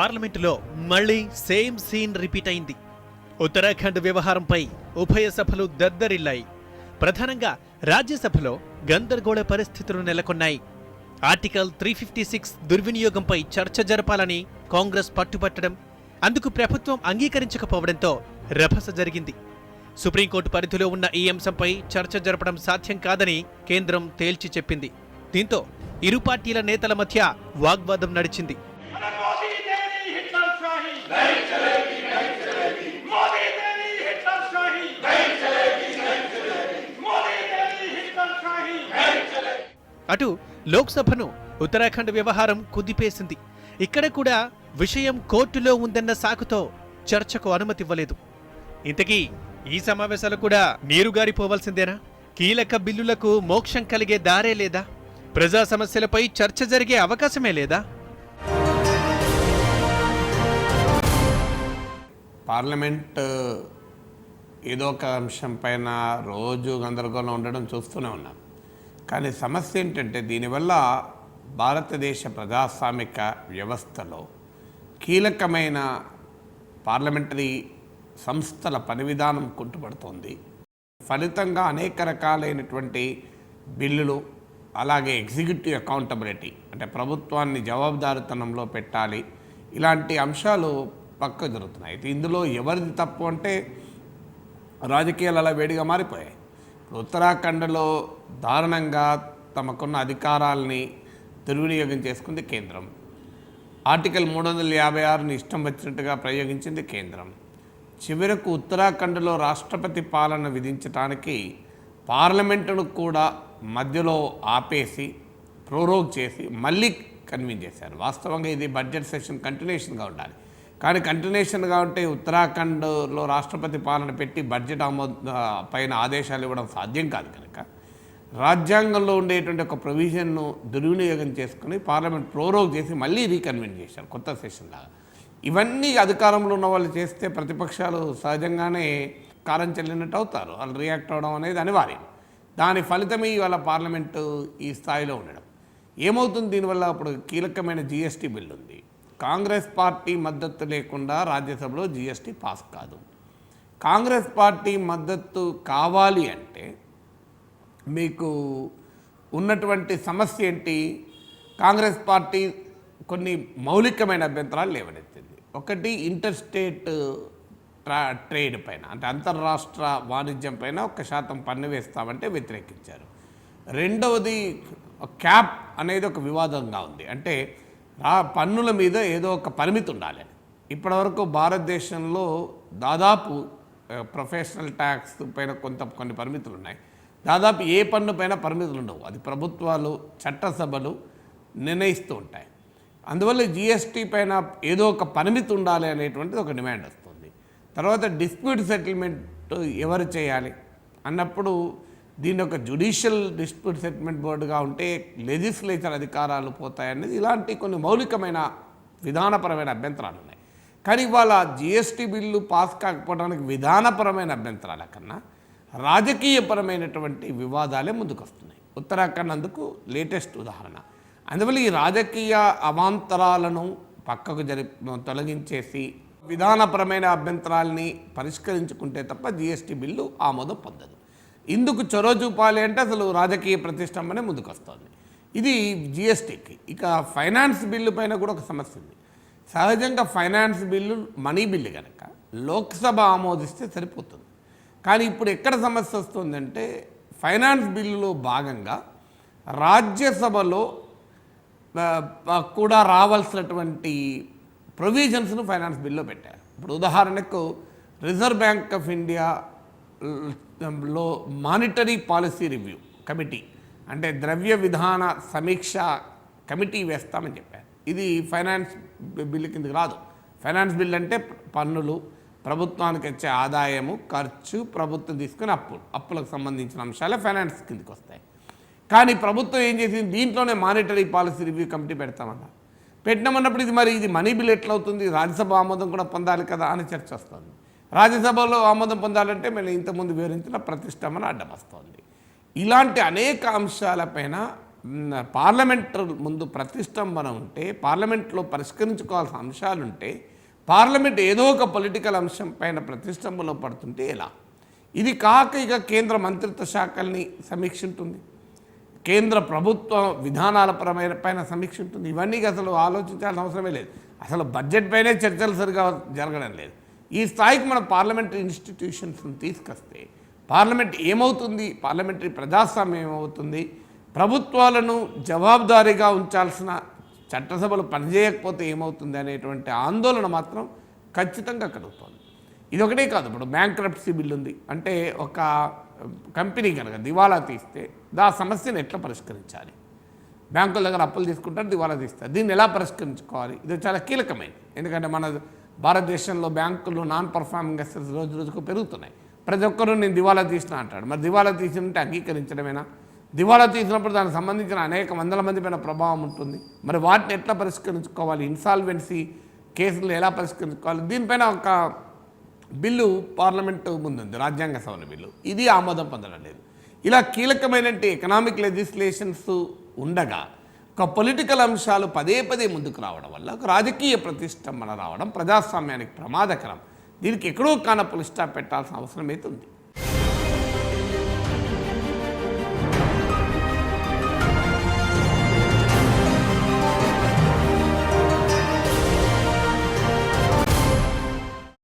పార్లమెంటులో మళ్లీ same scene repeat అయింది. ఉత్తరాఖండ్ వ్యవహారంపై ఉభయ సభలు దద్దరిల్లాయి. ప్రధానంగా రాజ్యసభలో గందరగోళ పరిస్థితులు నెలకొన్నాయి. ఆర్టికల్ 356 దుర్వినియోగంపై చర్చ జరపాలని కాంగ్రెస్ పట్టుపట్టడం, అందుకు ప్రభుత్వం అంగీకరించకపోవడంతో రభస జరిగింది. సుప్రీంకోర్టు పరిధిలో ఉన్న ఈ అంశంపై చర్చ జరపడం సాధ్యం కాదని కేంద్రం తేల్చి చెప్పింది. దీంతో ఇరు పార్టీల నేతల మధ్య వాగ్వాదం నడిచింది. అటు లోక్సభను ఉత్తరాఖండ్ వ్యవహారం కుదిపేసింది. ఇక్కడ కూడా విషయం కోర్టులో ఉందన్న సాకుతో చర్చకు అనుమతివ్వలేదు. ఇంతకీ ఈ సమావేశాలు కూడా నీరుగారిపోవాల్సిందేనా? కీలక బిల్లులకు మోక్షం కలిగే దారే లేదా? ప్రజా సమస్యలపై చర్చ జరిగే అవకాశమే లేదా? పార్లమెంట్ ఏదో ఒక అంశం పైన రోజు గందరగోళం ఉండడం చూస్తూనే ఉన్నాం. కానీ సమస్య ఏంటంటే దీనివల్ల భారతదేశ ప్రజాస్వామిక వ్యవస్థలో కీలకమైన పార్లమెంటరీ సంస్థల పని విధానం కుంటుపడుతోంది. ఫలితంగా అనేక రకాలైనటువంటి బిల్లులు, అలాగే ఎగ్జిక్యూటివ్ అకౌంటబిలిటీ అంటే ప్రభుత్వాన్ని జవాబుదారితనంలో పెట్టాలి, ఇలాంటి అంశాలు పక్క జరుగుతున్నాయి. అయితే ఇందులో ఎవరిది తప్పు అంటే రాజకీయాలు అలా వేడిగా మారిపోయాయి. ఉత్తరాఖండ్లో దారుణంగా తమకున్న అధికారాలని దుర్వినియోగం చేసుకుంది కేంద్రం. ఆర్టికల్ 356ని ఇష్టం వచ్చినట్టుగా ప్రయోగించింది కేంద్రం. చివరకు ఉత్తరాఖండ్లో రాష్ట్రపతి పాలన విధించడానికి పార్లమెంటును కూడా మధ్యలో ఆపేసి ప్రోరోగ్ చేసి మళ్ళీ కన్వీన్ చేశారు. వాస్తవంగా ఇది బడ్జెట్ సెషన్ కంటిన్యూషన్గా ఉండాలి. కానీ కంటిన్యూషన్గా ఉంటే ఉత్తరాఖండ్లో రాష్ట్రపతి పాలన పెట్టి బడ్జెట్ పైన ఆదేశాలు ఇవ్వడం సాధ్యం కాదు. కనుక రాజ్యాంగంలో ఉండేటువంటి ఒక ప్రొవిజన్ను దుర్వినియోగం చేసుకుని పార్లమెంట్ ప్రోరోగ్ చేసి మళ్ళీ రీకన్వీన్ చేశారు కొత్త సెషన్ లాగా. ఇవన్నీ అధికారంలో ఉన్న వాళ్ళు చేస్తే ప్రతిపక్షాలు సహజంగానే కారం చెల్లినట్టు అవుతారు. వాళ్ళు రియాక్ట్ అవ్వడం అనేది అనివార్యం. దాని ఫలితమే ఇవాళ పార్లమెంటు ఈ స్థాయిలో ఉండడం. ఏమవుతుంది దీనివల్ల? ఇప్పుడు కీలకమైన జీఎస్టీ బిల్లు ఉంది. కాంగ్రెస్ పార్టీ మద్దతు లేకుండా రాజ్యసభలో జీఎస్టీ పాస్ కాదు. కాంగ్రెస్ పార్టీ మద్దతు కావాలి అంటే మీకు ఉన్నటువంటి సమస్య ఏంటి? కాంగ్రెస్ పార్టీ కొన్ని మౌలికమైన అభ్యంతరాలు లేవనెత్తింది. ఒకటి, ఇంటర్ స్టేట్ ట్రేడ్ పైన అంటే అంతర్రాష్ట్ర వాణిజ్యం పైన 1% పన్ను వేస్తామంటే వ్యతిరేకించారు. రెండవది, క్యాప్ అనేది ఒక వివాదంగా ఉంది. అంటే పన్నుల మీద ఏదో ఒక పరిమితి ఉండాలి. ఇప్పటివరకు భారతదేశంలో దాదాపు ప్రొఫెషనల్ ట్యాక్స్ పైన కొన్ని పరిమితులు ఉన్నాయి. దాదాపు ఏ పన్ను పైన పరిమితులు ఉండవు. అది ప్రభుత్వాలు, చట్టసభలు నిర్ణయిస్తూ ఉంటాయి. అందువల్ల జిఎస్టీ పైన ఏదో ఒక పరిమితి ఉండాలి అనేటువంటిది ఒక డిమాండ్ వస్తుంది. తర్వాత డిస్ప్యూట్ సెటిల్మెంట్ ఎవరు చేయాలి అన్నప్పుడు దీన్ని ఒక జ్యుడిషియల్ డిస్ప్యూట్ సెటిల్మెంట్ బోర్డుగా ఉంటే లెజిస్లేచర్ అధికారాలు పోతాయనేది, ఇలాంటి కొన్ని మౌలికమైన విధానపరమైన అభ్యంతరాలు ఉన్నాయి. కానీ ఇవాళ జిఎస్టీ బిల్లు పాస్ కాకపోవడానికి విధానపరమైన అభ్యంతరాల కన్నా రాజకీయపరమైనటువంటి వివాదాలే ముందుకు వస్తున్నాయి. ఉత్తరాఖండ్ అందుకు లేటెస్ట్ ఉదాహరణ. అందువల్ల ఈ రాజకీయ అవాంతరాలను పక్కకు తొలగించేసి విధానపరమైన అభ్యంతరాలని పరిష్కరించుకుంటే తప్ప జిఎస్టీ బిల్లు ఆమోదం పొందదు. ఇందుకు చొరవ చూపాలి అంటే అసలు రాజకీయ ప్రతిష్టంభనే ముందుకు వస్తుంది. ఇది జిఎస్టీకి. ఇక ఫైనాన్స్ బిల్లు పైన కూడా ఒక సమస్య ఉంది. సహజంగా ఫైనాన్స్ బిల్లు మనీ బిల్లు కనుక లోక్సభ ఆమోదిస్తే సరిపోతుంది. కానీ ఇప్పుడు ఎక్కడ సమస్య వస్తుందంటే ఫైనాన్స్ బిల్లులో భాగంగా రాజ్యసభలో కూడా రావాల్సినటువంటి ప్రొవిజన్స్ను ఫైనాన్స్ బిల్లో పెట్టారు. ఇప్పుడు ఉదాహరణకు రిజర్వ్ బ్యాంక్ ఆఫ్ ఇండియా లో మానిటరీ పాలసీ రివ్యూ కమిటీ అంటే ద్రవ్య విధాన సమీక్ష కమిటీ వేస్తామని చెప్పారు. ఇది ఫైనాన్స్ బిల్లు కిందకి రాదు. ఫైనాన్స్ బిల్ అంటే పన్నులు, ప్రభుత్వానికి వచ్చే ఆదాయము, ఖర్చు, ప్రభుత్వం తీసుకుని అప్పులకు సంబంధించిన అంశాలే ఫైనాన్స్ కిందకి వస్తాయి. కానీ ప్రభుత్వం ఏం చేసింది? దీంట్లోనే మానిటరీ పాలసీ రివ్యూ కమిటీ పెడతామన్నారు. పెట్టినామన్నప్పుడు ఇది మనీ బిల్ ఎట్లవుతుంది? రాజ్యసభ ఆమోదం కూడా పొందాలి కదా అని చర్చ వస్తుంది. రాజ్యసభలో ఆమోదం పొందాలంటే మళ్ళీ ఇంతకుముందు వివరించిన ప్రతిష్టంభన అడ్డం వస్తుంది. ఇలాంటి అనేక అంశాలపైన పార్లమెంట్ ముందు ప్రతిష్టంభన ఉంటే, పార్లమెంట్లో పరిష్కరించుకోవాల్సిన అంశాలుంటే, పార్లమెంట్ ఏదో ఒక పొలిటికల్ అంశం పైన ప్రతిష్టంభనలో పడుతుంటే ఎలా? ఇది కాక ఇక కేంద్ర మంత్రిత్వ శాఖల్ని సమీక్ష ఉంటుంది, కేంద్ర ప్రభుత్వ విధానాల పైన సమీక్ష ఉంటుంది. ఇవన్నీ అసలు ఆలోచించాల్సిన అవసరమే లేదు. అసలు బడ్జెట్ పైనే చర్చలు సరిగా జరగడం లేదు. ఈ స్థాయికి మనం పార్లమెంటరీ ఇన్స్టిట్యూషన్స్ని తీసుకొస్తే పార్లమెంట్ ఏమవుతుంది, పార్లమెంటరీ ప్రజాస్వామ్యం ఏమవుతుంది, ప్రభుత్వాలను జవాబుదారీగా ఉంచాల్సిన చట్టసభలు పనిచేయకపోతే ఏమవుతుంది అనేటువంటి ఆందోళన మాత్రం ఖచ్చితంగా కలుగుతుంది. ఇదొకటే కాదు, ఇప్పుడు బ్యాంక్రప్సీ బిల్ ఉంది అంటే ఒక కంపెనీ కనుక దివాలా తీస్తే ఆ సమస్యను ఎట్లా పరిష్కరించాలి, బ్యాంకుల దగ్గర అప్పులు తీసుకుంటారు, దివాలా తీస్తారు, దీన్ని ఎలా పరిష్కరించుకోవాలి, ఇది చాలా కీలకమైనది. ఎందుకంటే మన భారతదేశంలో బ్యాంకులు నాన్ పర్ఫార్మింగ్ అసెట్స్ రోజు రోజుకు పెరుగుతున్నాయి. ప్రతి ఒక్కరూ నేను దివాలా తీసినా అంటాడు. మరి దివాలా తీసినంటే అంగీకరించడమేనా? దివాలా తీసినప్పుడు దానికి సంబంధించిన అనేక వందల మంది పైన ప్రభావం ఉంటుంది. మరి వాటిని ఎట్లా పరిష్కరించుకోవాలి, ఇన్సాల్వెన్సీ కేసులు ఎలా పరిష్కరించుకోవాలి, దీనిపైన ఒక బిల్లు పార్లమెంటు ముందుంది, రాజ్యాంగ సవరణ బిల్లు. ఇది ఆమోదం పొందడం లేదు. ఇలా కీలకమైన ఎకనామిక్ లెజిస్లేషన్స్ ఉండగా ఒక పొలిటికల్ అంశాలు పదే పదే ముందుకు రావడం వల్ల ఒక రాజకీయ ప్రతిష్టంభన రావడం ప్రజాస్వామ్యానికి ప్రమాదకరం. దీనికి ఎక్కడో కానప్పుడు స్టాప్ పెట్టాల్సిన అవసరం అయితే ఉంది.